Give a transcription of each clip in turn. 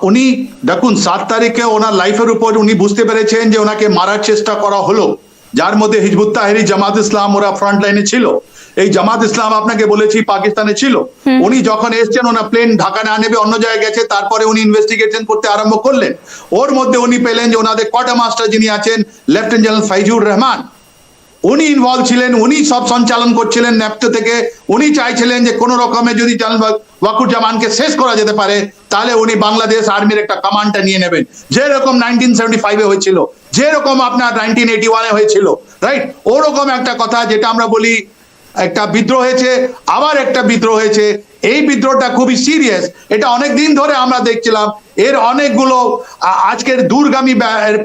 উনি দেখুন 7 তারিখে ওনার লাইফের উপর উনি বুঝতে পেরেছেন যে ওনাকে মারার চেষ্টা করা হলো, যার মধ্যে হিজবুত তাহরির, জামাত ইসলাম ওরা ফ্রন্ট লাইনে ছিল। এই জামাত ইসলাম আপনাকে বলেছি পাকিস্তানে ছিল। উনি যখন এসছেন ওনার প্লেন ঢাকা না নেবে অন্য জায়গায় গেছে, তারপরে উনি ইনভেস্টিগেশন করতে আরম্ভ করলেন। ওর মধ্যে উনি পেলেন যে ওনাদের কোয়ার্টার মাস্টার যিনি আছেন লেফটেন্যান্ট জেনারেল ফাইজুর রহমান, উনি ইনভলভ ছিলেন, উনি সব সঞ্চালন করছিলেন ন্যাপটো থেকে। উনি চাইছিলেন যে কোনো রকমে যদি জেনারেল ওয়াকুরুজ্জামানকে শেষ করা যেতে পারে তাহলে উনি বাংলাদেশ আর্মির একটা কমান্ডটা নিয়ে নেবেন, যেরকম 1975-এ হয়েছিল, যেরকম আপনার 1981-এ হয়েছিল, রাইট? ওরকম একটা কথা, যেটা আমরা বলি একটা বিদ্রোহ হয়েছে, আবার একটা বিদ্রোহ হয়েছে। এই বিদ্রোহটা খুবই সিরিয়াস, এটা অনেক দিন ধরে আমরা দেখছিলাম। এর অনেকগুলো আজকের দূরগামী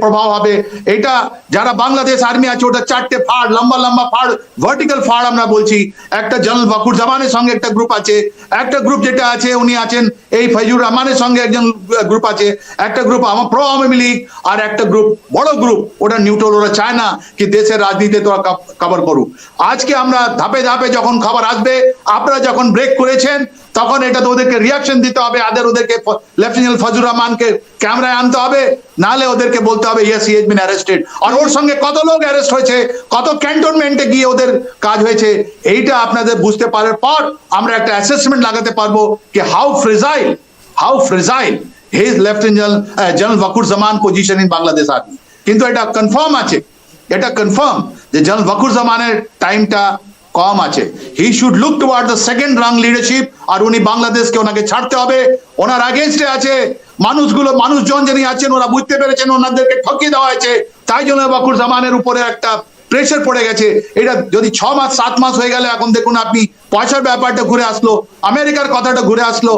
প্রভাব হবে। এটা যারা বাংলাদেশ আর্মি আছে ওটা 4টে ফাড়, লম্বা লম্বা ফাড়, ভার্টিক্যাল ফাড় আমরা বলছি। একটা জেনারেল ওয়াকুরুজ্জামানের সঙ্গে একটা গ্রুপ আছে, একটা গ্রুপ যেটা আছে উনি আছেন এই ফাইজুর রহমানের সঙ্গে একজন গ্রুপ আছে, একটা গ্রুপ আমার প্রো আওয়ামী লীগ, আর একটা গ্রুপ বড় গ্রুপ ওটা নিউট্রাল, ওরা চায় না কি দেশের রাজনীতি তোরা কভার করুক। আজকে আমরা ধাপে ধাপে যখন খবর আসবে, আপনারা যখন ব্রেক করেছেন তখন এটা তো ওদেরকে রিয়াকশন দিতে হবে, ওদেরকে লেফটেন্যান্ট ফজলুর রহমানকে ক্যামেরায় আনতে হবে, নাহলে ওদেরকে বলতে হবে yes he has been arrested. আর ওর সঙ্গে কত লোক অ্যারেস্ট হয়েছে, কত ক্যান্টনমেন্টে গিয়ে ওদের কাজ হয়েছে, এইটা আপনাদের বুঝতে পারার পর আমরা একটা অ্যাসেসমেন্ট লাগাতে পারবো কি how fragile his lieutenant general Wakuruzzaman position in Bangladesh army. কিন্তু এটা কনফার্ম আছে, এটা কনফার্ম যে জেনারেল ওয়াকুরুজ্জামানের টাইমটা কম আছে। He should look toward the second rung leadership. আর উনি বাংলাদেশকে ওনাকে ছাড়তে হবে। ওনার আগেনস্টে আছে মানুষজন যিনি আছেন ওরা বুঝতে পেরেছেন ওনাদেরকে ঠকিয়ে দেওয়া হয়েছে, তাই জন্য ওয়াকুরুজ্জামানের উপরে একটা প্রেশার পড়ে গেছে। এটা যদি 6 মাস 7 মাস হয়ে গেলে এখন দেখুন আপনি পয়সার ব্যাপারটা ঘুরে আসলো, আমেরিকার কথাটা ঘুরে আসলো।